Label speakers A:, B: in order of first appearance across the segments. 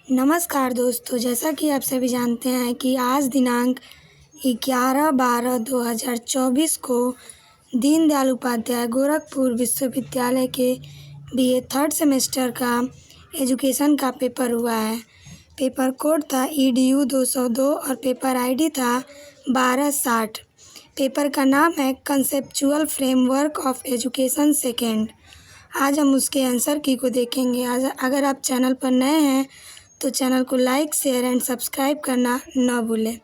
A: नमस्कार दोस्तों, जैसा कि आप सभी जानते हैं कि आज दिनांक 11/12/2024 को दीनदयाल उपाध्याय गोरखपुर विश्वविद्यालय के बीए थर्ड सेमेस्टर का एजुकेशन का पेपर हुआ है। पेपर कोड था EDU 202 और पेपर ID था 1260। पेपर का नाम है conceptual framework of education second. आज हम उसके आंसर की को देखेंगे। अगर आप चैनल पर नए हैं तो चैनल को लाइक, शेयर एंड सब्सक्राइब करना न भूलें।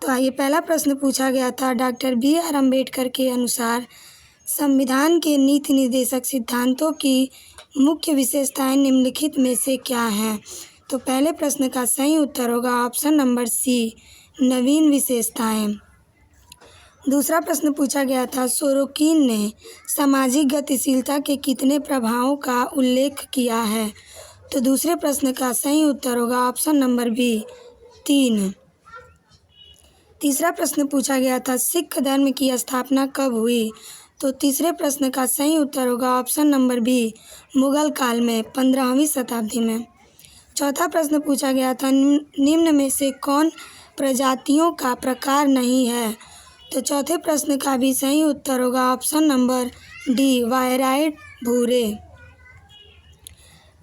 A: तो आइए, पहला प्रश्न पूछा गया था, डॉक्टर BR अम्बेडकर के अनुसार संविधान के नीति निर्देशक सिद्धांतों की मुख्य विशेषताएं निम्नलिखित में से क्या हैं? तो पहले प्रश्न का सही उत्तर होगा ऑप्शन नंबर C, नवीन विशेषताएं। दूसरा प्रश्न पूछा गया था, सोरोकिन ने सामाजिक गतिशीलता के कितने प्रभावों का उल्लेख किया है? तो दूसरे प्रश्न का सही उत्तर होगा ऑप्शन नंबर B, 3। तीसरा प्रश्न पूछा गया था, सिख धर्म की स्थापना कब हुई? तो तीसरे प्रश्न का सही उत्तर होगा ऑप्शन नंबर B, मुगल काल में 15वीं शताब्दी में। चौथा प्रश्न पूछा गया था, निम्न में से कौन प्रजातियों का प्रकार नहीं है? तो चौथे प्रश्न का भी सही उत्तर होगा ऑप्शन नंबर D, वायराइट भूरे।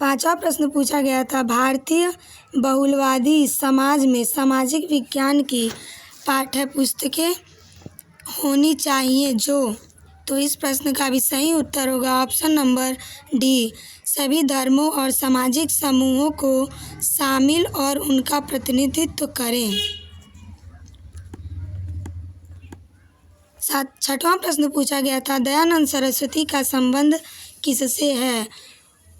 A: पांचवा प्रश्न पूछा गया था, भारतीय बहुलवादी समाज में सामाजिक विज्ञान की पाठ्य पुस्तकें होनी चाहिए जो? तो इस प्रश्न का भी सही उत्तर होगा ऑप्शन नंबर D, सभी धर्मों और सामाजिक समूहों को शामिल और उनका प्रतिनिधित्व करें। छठवां प्रश्न पूछा गया था, दयानंद सरस्वती का संबंध किससे है?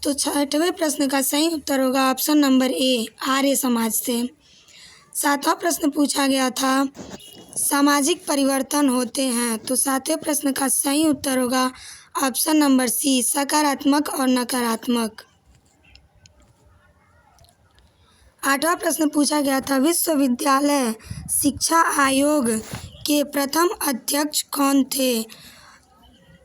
A: तो छठवें प्रश्न का सही उत्तर होगा option number A, Arya Samaj से। सातवां प्रश्न पूछा गया था, सामाजिक परिवर्तन होते हैं? तो सातवें प्रश्न का सही उत्तर होगा ऑप्शन नंबर C, सकारात्मक और नकारात्मक। आठवां प्रश्न पूछा गया था, विश्वविद्यालय शिक्षा आयोग के प्रथम अध्यक्ष कौन थे?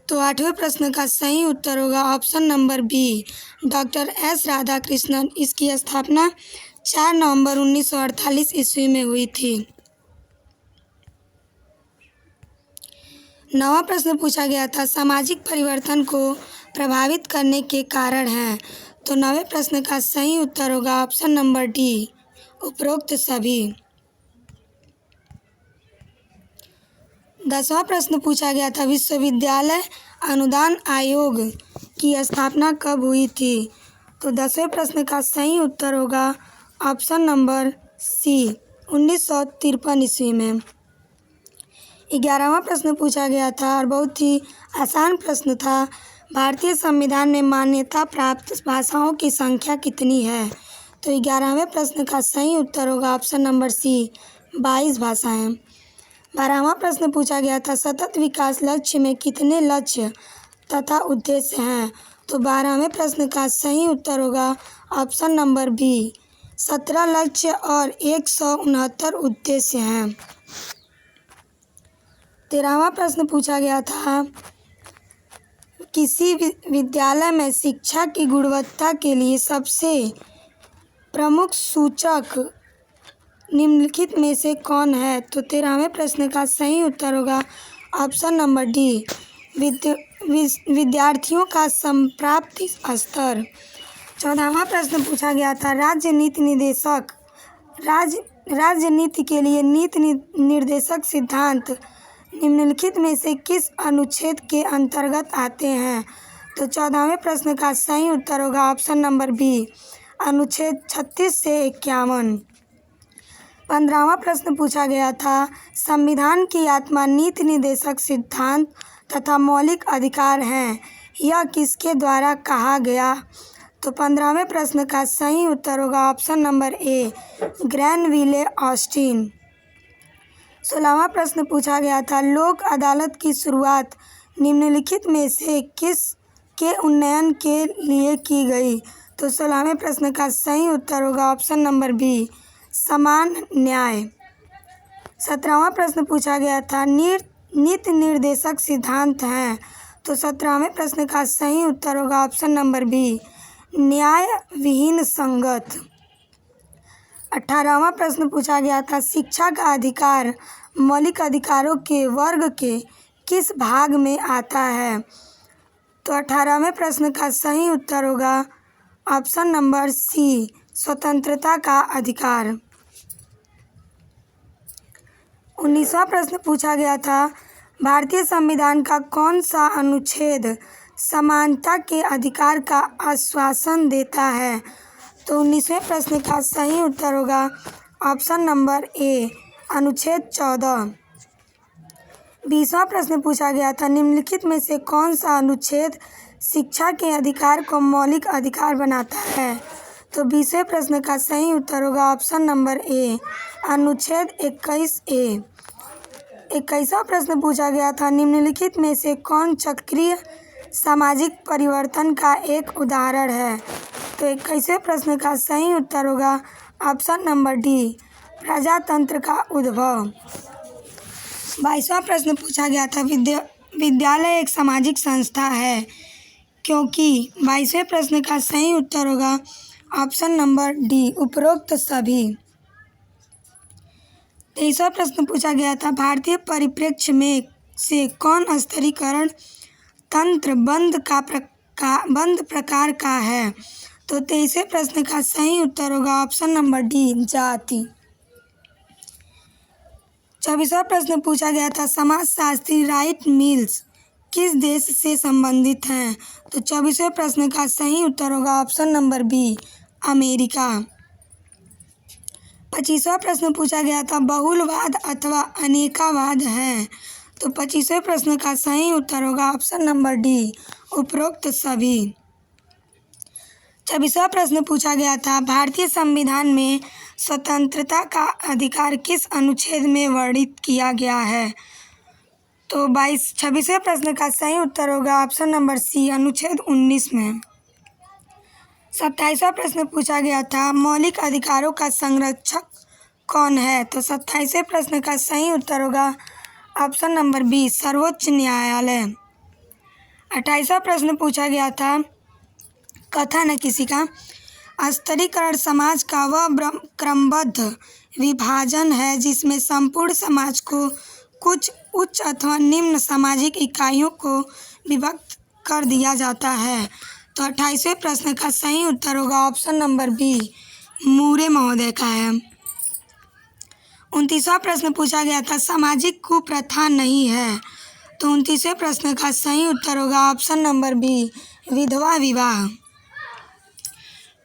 A: तो आठवें प्रश्न का सही उत्तर होगा option number B, doctor S Radhakrishnan. इसकी स्थापना 4 नवंबर 1948 ईस्वी में हुई थी। नौवां प्रश्न पूछा गया था, सामाजिक परिवर्तन को प्रभावित करने के कारण हैं? तो नौवें प्रश्न का सही उत्तर होगा ऑप्शन नंबर D, उपरोक्त सभी। 10वां प्रश्न पूछा गया था, विश्वविद्यालय अनुदान आयोग की स्थापना कब हुई थी? तो 10वें प्रश्न का सही उत्तर होगा ऑप्शन नंबर C, 1953 ईस्वी में। 11वां प्रश्न पूछा गया था और बहुत ही आसान प्रश्न था, भारतीय संविधान में मान्यता प्राप्त भाषाओं की संख्या कितनी है? तो 11वें प्रश्न का सही उत्तर होगा ऑप्शन नंबर C, 22 भाषाएं। 12वां प्रश्न पूछा गया था, सतत विकास लक्ष्य में कितने लक्ष्य तथा उद्देश्य हैं? तो 12वें प्रश्न का सही उत्तर होगा ऑप्शन नंबर B, 17 लक्ष्य और 169 उद्देश्य हैं। 13वां प्रश्न पूछा गया था, किसी विद्यालय में शिक्षा की गुणवत्ता के लिए सबसे प्रमुख सूचक निम्नलिखित में से कौन है? तो 13वें प्रश्न का सही उत्तर होगा ऑप्शन नंबर D, विद्यार्थियों का संप्राप्ति स्तर। 14वां प्रश्न पूछा गया था, राज्य नीति के लिए नीति निर्देशक सिद्धांत निम्नलिखित में से किस अनुच्छेद के अंतर्गत आते हैं? तो 14वें प्रश्न का सही उत्तर होगा ऑप्शन नंबर B, अनुच्छेद 36 से 51। 15वां प्रश्न पूछा गया था, संविधान की आत्मा नीति निर्देशक सिद्धांत तथा मौलिक अधिकार हैं, यह किसके द्वारा कहा गया? तो 15वें प्रश्न का सही उत्तर होगा ऑप्शन नंबर A, ग्रैनविले ऑस्टिन। 16वां प्रश्न पूछा गया था, लोक अदालत की शुरुआत निम्नलिखित में से किस के उन्नयन के लिए की गई? तो 16वें प्रश्न का सही उत्तर होगा ऑप्शन नंबर B, समान न्याय। 17वां प्रश्न पूछा गया था, नीति निर्देशक सिद्धांत हैं? तो 17वें प्रश्न का सही उत्तर होगा ऑप्शन नंबर B, न्याय विहीन संगत। 18वां प्रश्न पूछा गया था, शिक्षा का अधिकार मौलिक अधिकारों के वर्ग के किस भाग में आता है? तो 18वें प्रश्न का सही उत्तर होगा ऑप्शन नंबर सी, स्वतंत्रता का अधिकार। 19वां प्रश्न पूछा गया था, भारतीय संविधान का कौन सा अनुच्छेद समानता के अधिकार का आश्वासन देता है? तो 19वें प्रश्न का सही उत्तर होगा ऑप्शन नंबर ए, अनुच्छेद 14। 20वां प्रश्न पूछा गया था, निम्नलिखित में से कौन सा अनुच्छेद शिक्षा के अधिकार को मौलिक अधिकार बनाता है? तो 20वें प्रश्न का सही उत्तर होगा ऑप्शन नंबर ए, अनुच्छेद 21A। 21वां प्रश्न पूछा गया था, निम्नलिखित में से कौन चक्रीय सामाजिक परिवर्तन का एक उदाहरण है? तो 21वें प्रश्न का सही उत्तर होगा ऑप्शन नंबर डी, प्रजातंत्र का उद्भव। 22वां प्रश्न पूछा गया था, विद्यालय एक सामाजिक संस्था है क्योंकि? 22वें प्रश्न का सही उत्तर होगा ऑप्शन नंबर डी, उपरोक्त सभी। 23वां प्रश्न पूछा गया था, भारतीय परिप्रेक्ष्य में से कौन स्तरीकरण तंत्र बंद प्रकार का है? तो 23वें प्रश्न का सही उत्तर होगा ऑप्शन नंबर डी, जाति। 24वां प्रश्न पूछा गया था, समाजशास्त्री राइट मिल्स किस देश से संबंधित हैं? तो 24वें प्रश्न का सही उत्तर होगा ऑप्शन नंबर बी, अमेरिका। 25वां प्रश्न पूछा गया था, बहुलवाद अथवा अनेकावाद है? तो 25वें प्रश्न का सही उत्तर होगा ऑप्शन नंबर डी, उपरोक्त सभी। 26वां प्रश्न पूछा गया था, भारतीय संविधान में स्वतंत्रता का अधिकार किस अनुच्छेद में वर्णित किया गया है? तो 26वें प्रश्न का सही उत्तर होगा ऑप्शन नंबर सी, अनुच्छेद 19 में। 27वां प्रश्न पूछा गया था, मौलिक अधिकारों का संरक्षक कौन है? तो 27वें प्रश्न का सही उत्तर होगा ऑप्शन नंबर बी, सर्वोच्च न्यायालय। 28वां प्रश्न पूछा गया था, कथन है किसी का, स्तरीकरण समाज का वह क्रमबद्ध विभाजन है जिसमें संपूर्ण समाज को कुछ उच्च अथवा निम्न सामाजिक इकाइयों को विभक्त कर दिया जाता है। तो 28वें प्रश्न का सही उत्तर होगा ऑप्शन नंबर बी, मूरे महोदय का है। 29वां प्रश्न पूछा गया था, सामाजिक कुप्रथा नहीं है? तो 29वें प्रश्न का सही उत्तर होगा ऑप्शन नंबर बी, विधवा विवाह।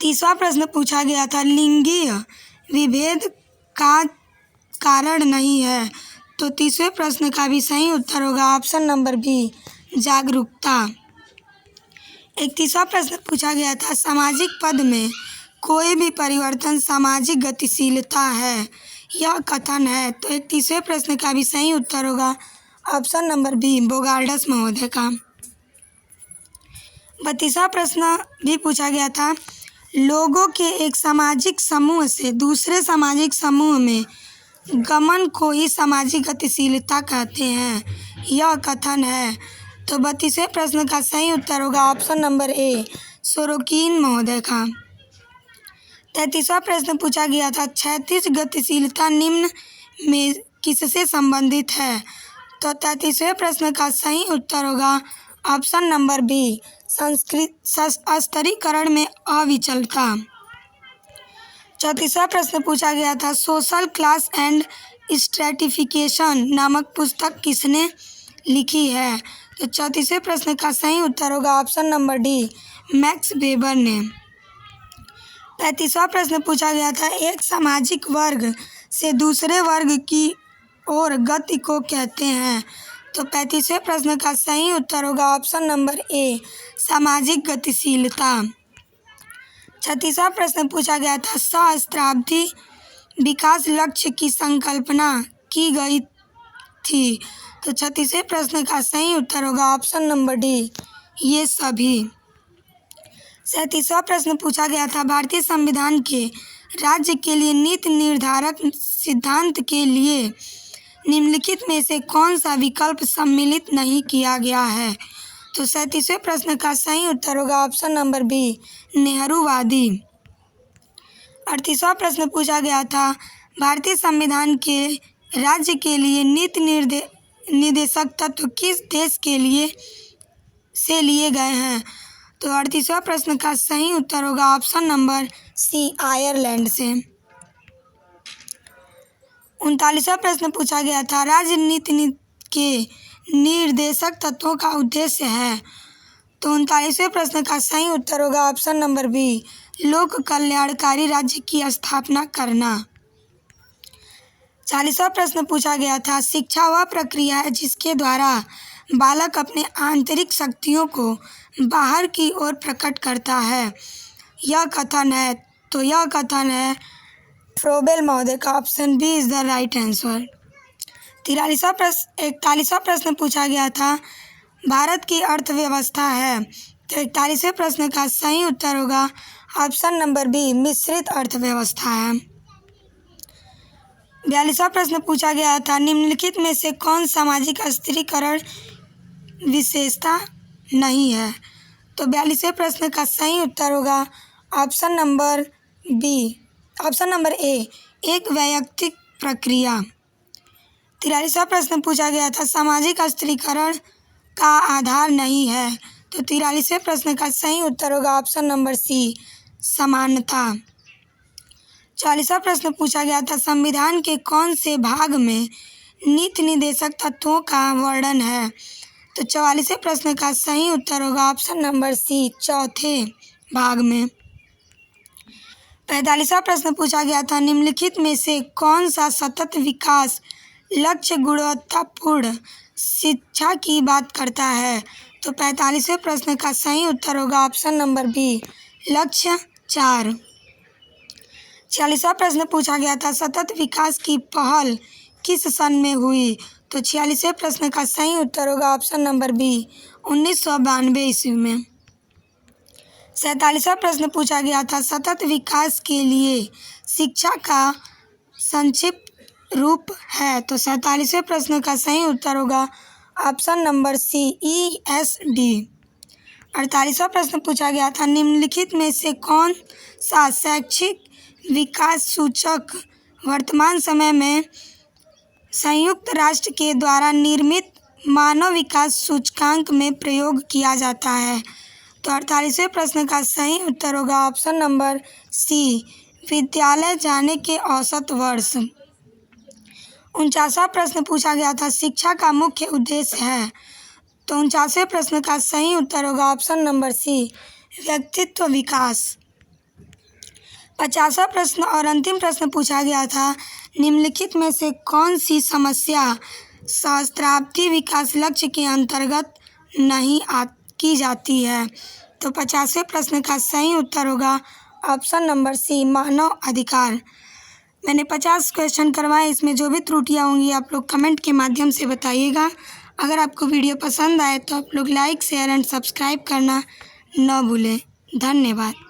A: 30वां प्रश्न पूछा गया था, लिंगीय विभेद का कारण नहीं है? तो 30वें प्रश्न का भी सही उत्तर होगा ऑप्शन नंबर बी, जागरूकता। 31वां प्रश्न पूछा गया था, सामाजिक पद में कोई भी परिवर्तन सामाजिक गतिशीलता है, यह कथन है? तो 31वें प्रश्न का भी सही उत्तर होगा ऑप्शन नंबर बी, बोगार्डस महोदय का। 32वां प्रश्न भी पूछा गया था, लोगों के एक सामाजिक समूह से दूसरे सामाजिक समूह में गमन को ही सामाजिक गतिशीलता कहते हैं, यह कथन है? तो 32वें प्रश्न का सही उत्तर होगा ऑप्शन नंबर ए, सोरोकिन महोदय का। 33वां प्रश्न पूछा गया था, क्षैतिज गतिशीलता निम्न में किससे संबंधित है? तो 33वें प्रश्न का सही उत्तर होगा ऑप्शन नंबर बी, स्तरीकरण में अविचलता। 34वां प्रश्न पूछा गया था, सोशल क्लास एंड स्ट्रैटिफिकेशन नामक पुस्तक किसने लिखी है? तो 34वें प्रश्न का सही उत्तर होगा option number D, max weber ने। 35वां प्रश्न पूछा गया था, एक सामाजिक वर्ग से दूसरे वर्ग की ओर गति को कहते हैं? तो 35वें प्रश्न का सही उत्तर होगा ऑप्शन नंबर ए, सामाजिक गतिशीलता। 36वां प्रश्न पूछा गया था, सहस्त्राब्दी विकास लक्ष्य की संकल्पना की गई थी? तो 36वें प्रश्न का सही उत्तर होगा ऑप्शन नंबर डी, ये सभी। 37वां प्रश्न पूछा गया था, भारतीय संविधान के राज्य के लिए नीति निर्धारक सिद्धांत के लिए निम्नलिखित में से कौन सा विकल्प सम्मिलित नहीं किया गया है? तो 37वें प्रश्न का सही उत्तर होगा ऑप्शन नंबर बी, नेहरूवादी। 38वां प्रश्न पूछा गया था, भारतीय संविधान के राज्य के लिए नीति निर्देशक तत्व किस देश के लिए से लिए गए हैं? तो 38वां प्रश्न का सही उत्तर होगा ऑप्शन नंबर सी, आयरलैंड से। 39वां प्रश्न पूछा गया था, राजनीति के निर्देशक तत्वों का उद्देश्य है। तो 39वें प्रश्न का सही उत्तर होगा ऑप्शन नंबर बी, लोक कल्याणकारी राज्य की स्थापना करना। 40वां प्रश्न पूछा गया था, शिक्षा वह प्रक्रिया है जिसके द्वारा बालक अपने आंतरिक शक्तियों को बाहर की ओर प्रकट करता है। यह कथन है फ्रोबेल महोदय का, option B is the right answer. 41वां प्रश्न पूछा गया था, भारत की अर्थव्यवस्था है। तो 41वें प्रश्न का सही उत्तर होगा ऑप्शन नंबर बी, मिश्रित अर्थव्यवस्था है। 42वां प्रश्न पूछा गया था, निम्नलिखित में से कौन सामाजिक अस्थिरीकरण विशेषता नहीं है? तो 42वें प्रश्न का सही उत्तर होगा ऑप्शन नंबर ए, एक वैयक्तिक प्रक्रिया। 43वां प्रश्न पूछा गया था, सामाजिक अस्थिरीकरण का आधार नहीं है। तो 43वें प्रश्न का सही उत्तर होगा ऑप्शन नंबर सी, समानता। 44वां प्रश्न पूछा गया था, संविधान के कौन से भाग में नीति निर्देशक तत्वों का वर्णन है? तो 44वें प्रश्न का सही उत्तर होगा ऑप्शन नंबर सी, चौथे भाग में। 45वां प्रश्न पूछा गया था, निम्नलिखित में से कौन सा सतत विकास लक्ष्य गुणवत्तापूर्ण शिक्षा की बात करता है? तो 45वें प्रश्न का सही उत्तर होगा ऑप्शन नंबर बी, लक्ष्य 4। 46वां प्रश्न पूछा गया था, सतत विकास की पहल किस सन में हुई? तो 46वें प्रश्न का सही उत्तर होगा ऑप्शन नंबर बी, 1992 ईस्वी में। 47वां प्रश्न पूछा गया था, सतत विकास के लिए शिक्षा का संक्षिप्त रूप है। तो 47वें प्रश्न का सही उत्तर होगा ऑप्शन नंबर सी, ESD। 48वां प्रश्न पूछा गया था, निम्नलिखित में से कौन सा शैक्षिक विकास सूचक वर्तमान समय में संयुक्त राष्ट्र के द्वारा निर्मित मानव विकास सूचकांक में प्रयोग किया जाता है? तो 48वें प्रश्न का सही उत्तर होगा ऑप्शन नंबर सी, विद्यालय जाने के औसत वर्ष। 49वां प्रश्न पूछा गया था, शिक्षा का मुख्य उद्देश्य है। तो 49वें प्रश्न का सही उत्तर होगा ऑप्शन नंबर सी, व्यक्तित्व विकास। 50वां प्रश्न और अंतिम प्रश्न पूछा गया था, निम्नलिखित में से कौन सी समस्या सहस्त्राब्दी विकास लक्ष्य के अंतर्गत नहीं की जाती है? तो 50वें प्रश्न का सही उत्तर होगा ऑप्शन नंबर सी, मानव अधिकार। मैंने 50 क्वेश्चन करवाए, इसमें जो भी त्रुटियां होंगी आप लोग कमेंट के माध्यम से बताइएगा। अगर आपको वीडियो पसंद आए तो आप लोग लाइक, शेयर एंड सब्सक्राइब करना न भूलें। धन्यवाद।